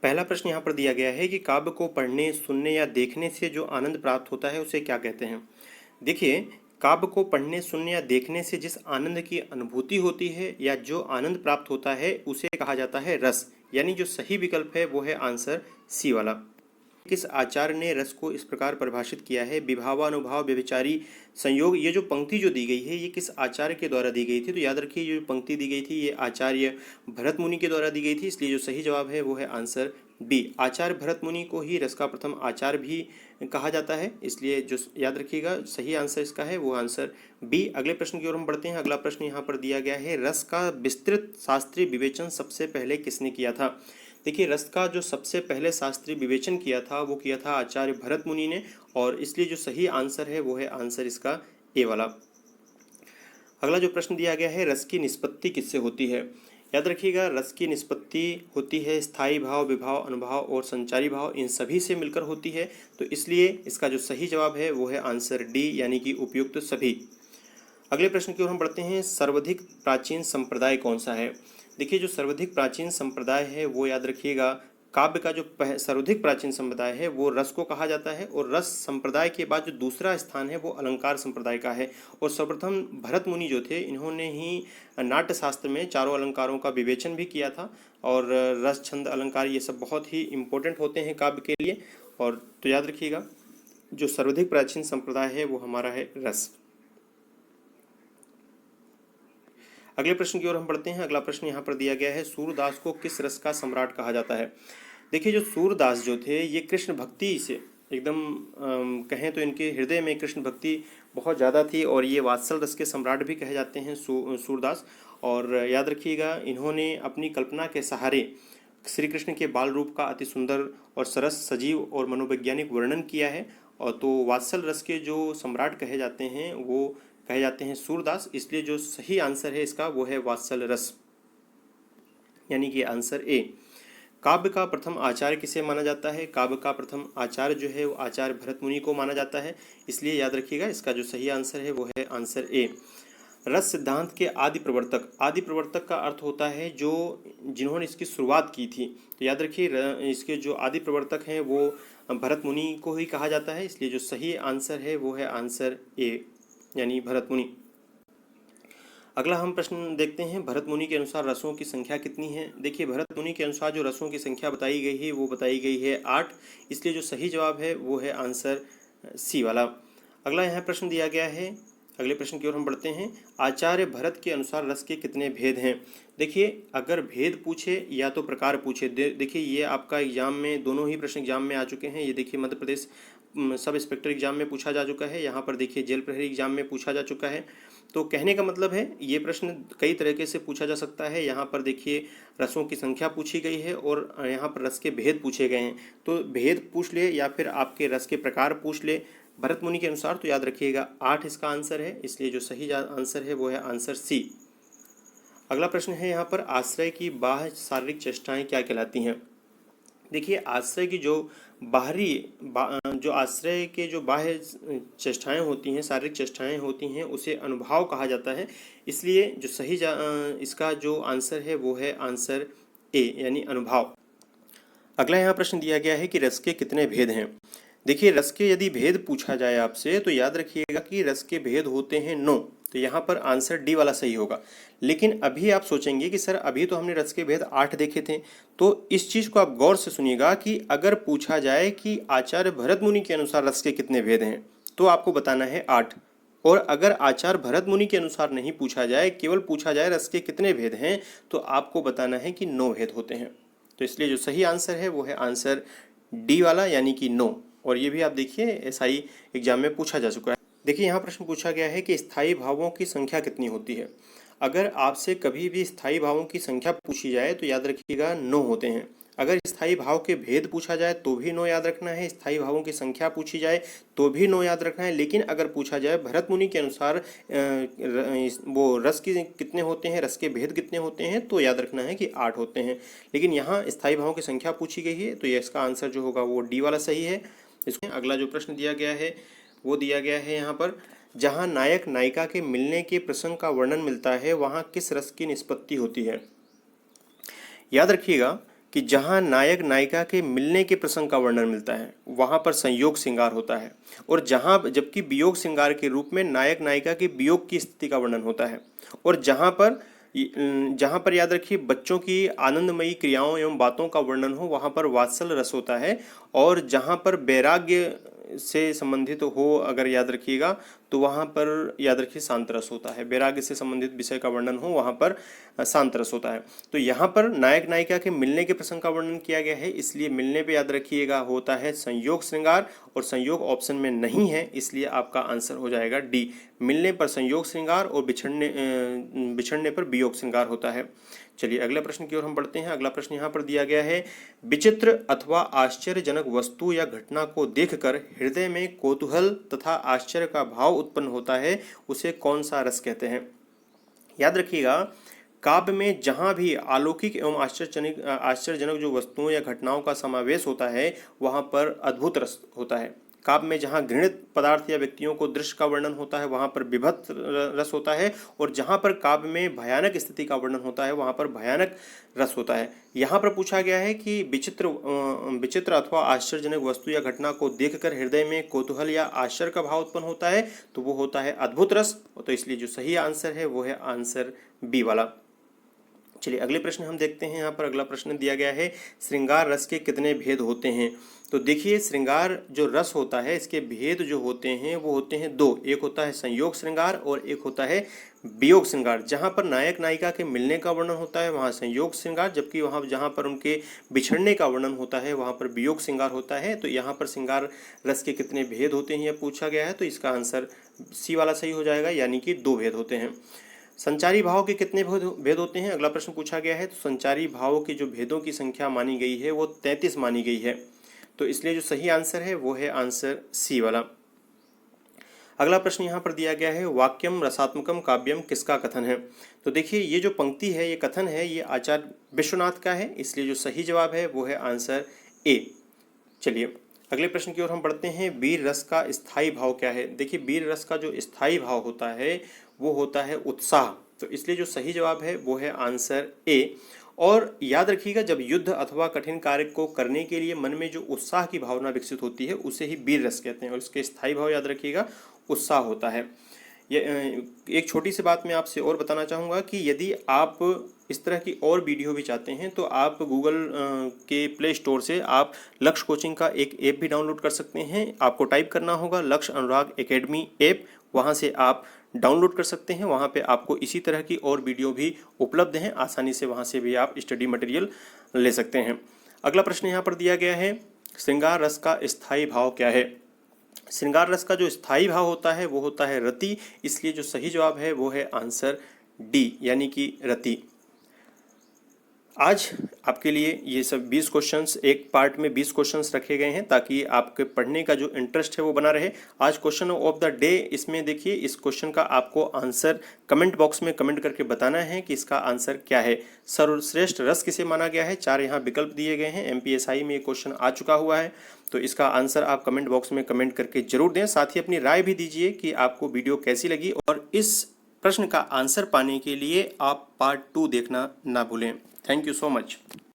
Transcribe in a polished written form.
पहला प्रश्न यहाँ पर दिया गया है कि काव्य को पढ़ने, सुनने या देखने से जो आनंद प्राप्त होता है उसे क्या कहते हैं। देखिए, काव्य को पढ़ने, सुनने या देखने से जिस आनंद की अनुभूति होती है या जो आनंद प्राप्त होता है उसे कहा जाता है रस। यानी जो सही विकल्प है वो है आंसर सी वाला। किस आचार्य ने रस को इस प्रकार परिभाषित किया है। विभावानुभाव व्यभिचारी संयोग, ये जो पंक्ति जो दी गई है ये किस आचार्य के द्वारा दी गई थी। तो याद रखिए, ये जो पंक्ति दी गई थी ये आचार्य भरत मुनि के द्वारा दी गई थी, इसलिए जो सही जवाब है वो है आंसर बी। आचार्य भरत मुनि को ही रस का प्रथम आचार्य भी कहा जाता है, इसलिए जो याद रखिएगा सही आंसर इसका है वो आंसर बी। अगले प्रश्न की ओर हम बढ़ते हैं। अगला प्रश्न यहाँ पर दिया गया है, रस का विस्तृत शास्त्रीय विवेचन सबसे पहले किसने किया था। देखिए, रस का जो सबसे पहले शास्त्रीय विवेचन किया था वो किया था आचार्य भरत मुनि ने, और इसलिए जो सही आंसर है वो है आंसर इसका ए वाला। अगला जो प्रश्न दिया गया है, रस की निष्पत्ति किससे होती है। याद रखिएगा, रस की निष्पत्ति होती है स्थायी भाव, विभाव, अनुभाव और संचारी भाव, इन सभी से मिलकर होती है। तो इसलिए इसका जो सही जवाब है वो है आंसर डी, यानी कि उपयुक्त सभी। अगले प्रश्न की ओर हम बढ़ते हैं। सर्वाधिक प्राचीन संप्रदाय कौन सा है। देखिए, जो सर्वाधिक प्राचीन संप्रदाय है वो याद रखिएगा, काव्य का जो सर्वाधिक प्राचीन संप्रदाय है वो रस को कहा जाता है, और रस संप्रदाय के बाद जो दूसरा स्थान है वो अलंकार संप्रदाय का है। और सर्वप्रथम भरत मुनि जो थे इन्होंने ही नाट्य शास्त्र में चारों अलंकारों का विवेचन भी किया था, और रस, छंद, अलंकार ये सब बहुत ही इम्पोर्टेंट होते हैं काव्य के लिए। और तो याद रखिएगा, जो सर्वाधिक प्राचीन संप्रदाय है वो हमारा है रस। अगले प्रश्न की ओर हम बढ़ते हैं। अगला प्रश्न यहाँ पर दिया गया है, सूरदास को किस रस का सम्राट कहा जाता है। देखिए, जो सूरदास जो थे ये कृष्ण भक्ति से एकदम कहें तो इनके हृदय में कृष्ण भक्ति बहुत ज़्यादा थी, और ये वात्सल रस के सम्राट भी कहे जाते हैं सूरदास। और याद रखिएगा, इन्होंने अपनी कल्पना के सहारे श्री कृष्ण के बाल रूप का अति सुंदर और सरस, सजीव और मनोवैज्ञानिक वर्णन किया है। और तो वात्सल रस के जो सम्राट कहे जाते हैं वो कहे जाते हैं सूरदास, इसलिए जो सही आंसर है इसका वो है वात्सल रस, यानी कि आंसर ए। काव्य का प्रथम आचार्य किसे माना जाता है। काव्य का प्रथम आचार्य जो है वो आचार्य भरत मुनि को माना जाता है, इसलिए याद रखिएगा इसका जो सही आंसर है वो है आंसर ए। रस सिद्धांत के आदि प्रवर्तक, आदि प्रवर्तक का अर्थ होता है जो जिन्होंने इसकी शुरुआत की थी। तो याद रखिए, इसके जो आदि प्रवर्तक हैं वो भरत मुनि को ही कहा जाता है, इसलिए जो सही आंसर है वो है आंसर ए, यानी भरत मुनि। अगला हम प्रश्न देखते हैं, भरत मुनि के अनुसार रसों की संख्या कितनी है। देखिए, भरत मुनि के अनुसार जो रसों की संख्या बताई गई है वो बताई गई है 8, इसलिए जो सही जवाब है वो है आंसर सी वाला। अगला यहाँ प्रश्न दिया गया है। अगले प्रश्न की ओर हम बढ़ते हैं। आचार्य भरत के अनुसार रस के कितने भेद हैं। देखिए, अगर भेद पूछे या तो प्रकार पूछे, देखिए ये आपका एग्जाम में, दोनों ही प्रश्न एग्जाम में आ चुके हैं। ये देखिए, Madhya Pradesh sub inspector exam में पूछा जा चुका है, यहाँ पर देखिए जेल प्रहरी एग्जाम में पूछा जा चुका है। तो कहने का मतलब है ये प्रश्न कई तरीके से पूछा जा सकता है। यहाँ पर देखिए रसों की संख्या पूछी गई है और यहाँ पर रस के भेद पूछे गए हैं, तो भेद पूछ ले या फिर आपके रस के प्रकार पूछ ले भरत मुनि के अनुसार, तो याद रखिएगा 8 इसका आंसर है, इसलिए जो सही आंसर है वो है आंसर सी। अगला प्रश्न है यहाँ पर, आश्रय की बाह्य शारीरिक चेष्टाएं क्या कहलाती हैं। देखिए, आश्रय की जो जो आश्रय के जो बाह्य चेष्टाएं होती हैं, शारीरिक चेष्टाएं होती हैं, उसे अनुभाव कहा जाता है, इसलिए जो सही इसका जो आंसर है वो है आंसर ए, यानी अनुभाव। अगला यहाँ प्रश्न दिया गया है कि रस के कितने भेद हैं। देखिए, रस के यदि भेद पूछा जाए आपसे तो याद रखिएगा कि रस के भेद होते हैं 9, तो यहाँ पर आंसर डी वाला सही होगा। लेकिन अभी आप सोचेंगे कि सर अभी तो हमने रस के भेद 8 देखे थे, तो इस चीज़ को आप गौर से सुनिएगा कि अगर पूछा जाए कि आचार्य भरत मुनि के अनुसार रस के कितने भेद हैं तो आपको बताना है 8, और अगर आचार्य भरत मुनि के अनुसार नहीं पूछा जाए, केवल पूछा जाए रस के कितने भेद हैं, तो आपको बताना है कि 9 भेद होते हैं। तो इसलिए जो सही आंसर है वो है आंसर डी वाला, यानी कि 9। और ये भी आप देखिए एसआई एग्जाम में पूछा जा चुका है। देखिए, यहाँ प्रश्न पूछा गया है कि स्थायी भावों की संख्या कितनी होती है। अगर आपसे कभी भी स्थायी भावों की संख्या पूछी जाए तो याद रखिएगा 9 होते हैं। अगर स्थायी भाव के भेद पूछा जाए तो भी 9 याद रखना है, स्थायी भावों की संख्या पूछी जाए तो भी 9 याद रखना है। लेकिन अगर पूछा जाए भरत मुनि के अनुसार वो रस की कितने होते हैं, रस के भेद कितने होते हैं, तो याद रखना है कि 8 होते हैं। लेकिन यहाँ स्थायी भावों की संख्या पूछी गई है, तो ये इसका आंसर जो होगा वो डी वाला सही है। इसमें अगला जो प्रश्न दिया गया है वो दिया गया है यहाँ पर, जहाँ नायक नायिका के मिलने के प्रसंग का वर्णन मिलता है वहाँ किस रस की निष्पत्ति होती है। याद रखिएगा कि जहाँ नायक नायिका के मिलने के प्रसंग का वर्णन मिलता है वहाँ पर संयोग श्रृंगार होता है, और जहाँ जबकि वियोग श्रृंगार के रूप में नायक नायिका के वियोग की स्थिति का वर्णन होता है, और जहाँ पर याद रखिए बच्चों की आनंदमयी क्रियाओं एवं बातों का वर्णन हो वहाँ पर वात्सल रस होता है, और जहाँ पर वैराग्य से संबंधित हो अगर याद रखिएगा तो वहाँ पर याद रखिए शांत रस होता है। वैराग्य से संबंधित विषय का वर्णन हो वहाँ पर शांत रस होता है। तो यहाँ पर नायक नायिका के मिलने के प्रसंग का वर्णन किया गया है, इसलिए मिलने पे याद रखिएगा होता है संयोग श्रृंगार, और संयोग ऑप्शन में नहीं है, इसलिए आपका आंसर हो जाएगा डी। मिलने पर संयोग श्रृंगार और बिछड़ने पर वियोग श्रृंगार होता है। चलिए अगले प्रश्न की ओर हम बढ़ते हैं। अगला प्रश्न यहाँ पर दिया गया है, विचित्र अथवा आश्चर्यजनक वस्तु या घटना को देखकर हृदय में कौतूहल तथा आश्चर्य का भाव उत्पन्न होता है, उसे कौन सा रस कहते हैं। याद रखिएगा काव्य में जहाँ भी अलौकिक एवं आश्चर्यजनक जो वस्तुओं या घटनाओं का समावेश होता है वहाँ पर अद्भुत रस होता है। काव्य में जहाँ घृणित पदार्थ या व्यक्तियों को दृश्य का वर्णन होता है वहाँ पर विभत्स रस होता है, और जहाँ पर काव्य में भयानक स्थिति का वर्णन होता है वहाँ पर भयानक रस होता है। यहाँ पर पूछा गया है कि विचित्र अथवा आश्चर्यजनक वस्तु या घटना को देखकर हृदय में कौतूहल या आश्चर्य का भाव उत्पन्न होता है, तो वो होता है अद्भुत रस। तो इसलिए जो सही आंसर है वो है आंसर बी वाला। चलिए अगले प्रश्न हम देखते हैं। यहाँ पर अगला प्रश्न दिया गया है, श्रृंगार रस के कितने भेद होते हैं। तो देखिए श्रृंगार जो रस होता है इसके भेद जो होते हैं वो होते हैं दो, एक होता है संयोग श्रृंगार और एक होता है वियोग श्रृंगार। जहाँ पर नायक नायिका के मिलने का वर्णन होता है वहाँ संयोग श्रृंगार, जबकि वहाँ जहाँ पर उनके बिछड़ने का वर्णन होता है वहाँ पर वियोग श्रृंगार होता है। तो यहाँ पर श्रृंगार रस के कितने भेद होते हैं यह पूछा गया है, तो इसका आंसर सी वाला सही हो जाएगा, यानी कि दो भेद होते हैं। संचारी भाव के कितने भेद होते हैं, अगला प्रश्न पूछा गया है। तो संचारी भावों के जो भेदों की संख्या मानी गई है वो 33 मानी गई है, तो इसलिए जो सही आंसर है वो है आंसर सी वाला। अगला प्रश्न यहाँ पर दिया गया है, वाक्यम रसात्मकम काव्यम किसका कथन है। तो देखिए ये जो पंक्ति है ये कथन है ये आचार्य विश्वनाथ का है, इसलिए जो सही जवाब है वो है आंसर ए। चलिए अगले प्रश्न की ओर हम बढ़ते हैं, वीर रस का स्थायी भाव क्या है। देखिए वीर रस का जो स्थायी भाव होता है वो होता है उत्साह, तो इसलिए जो सही जवाब है वो है आंसर ए। और याद रखिएगा जब युद्ध अथवा कठिन कार्य को करने के लिए मन में जो उत्साह की भावना विकसित होती है उसे ही वीर रस कहते हैं, और इसके स्थायी भाव याद रखिएगा उत्साह होता है। ये एक छोटी सी बात मैं आपसे और बताना चाहूँगा कि यदि आप इस तरह की और वीडियो भी चाहते हैं तो आप गूगल के प्ले स्टोर से आप लक्ष्य कोचिंग का एक ऐप भी डाउनलोड कर सकते हैं। आपको टाइप करना होगा लक्ष्य अनुराग एकेडमी ऐप, वहाँ से आप डाउनलोड कर सकते हैं। वहाँ पे आपको इसी तरह की और वीडियो भी उपलब्ध हैं, आसानी से वहाँ से भी आप स्टडी मटेरियल ले सकते हैं। अगला प्रश्न यहाँ पर दिया गया है, श्रृंगार रस का स्थायी भाव क्या है। श्रृंगार रस का जो स्थायी भाव होता है वो होता है रति, इसलिए जो सही जवाब है वो है आंसर डी, यानी कि रति। आज आपके लिए ये सब 20 क्वेश्चंस, एक पार्ट में 20 क्वेश्चंस रखे गए हैं ताकि आपके पढ़ने का जो इंटरेस्ट है वो बना रहे। आज क्वेश्चन ऑफ द डे, इसमें देखिए इस क्वेश्चन का आपको आंसर कमेंट बॉक्स में कमेंट करके बताना है कि इसका आंसर क्या है। सर्वश्रेष्ठ रस किसे माना गया है, 4 यहाँ विकल्प दिए गए हैं। MPSI में ये क्वेश्चन आ चुका हुआ है, तो इसका आंसर आप कमेंट बॉक्स में कमेंट करके जरूर दें। साथ ही अपनी राय भी दीजिए कि आपको वीडियो कैसी लगी, और इस प्रश्न का आंसर पाने के लिए आप पार्ट 2 देखना ना भूलें। Thank you so much.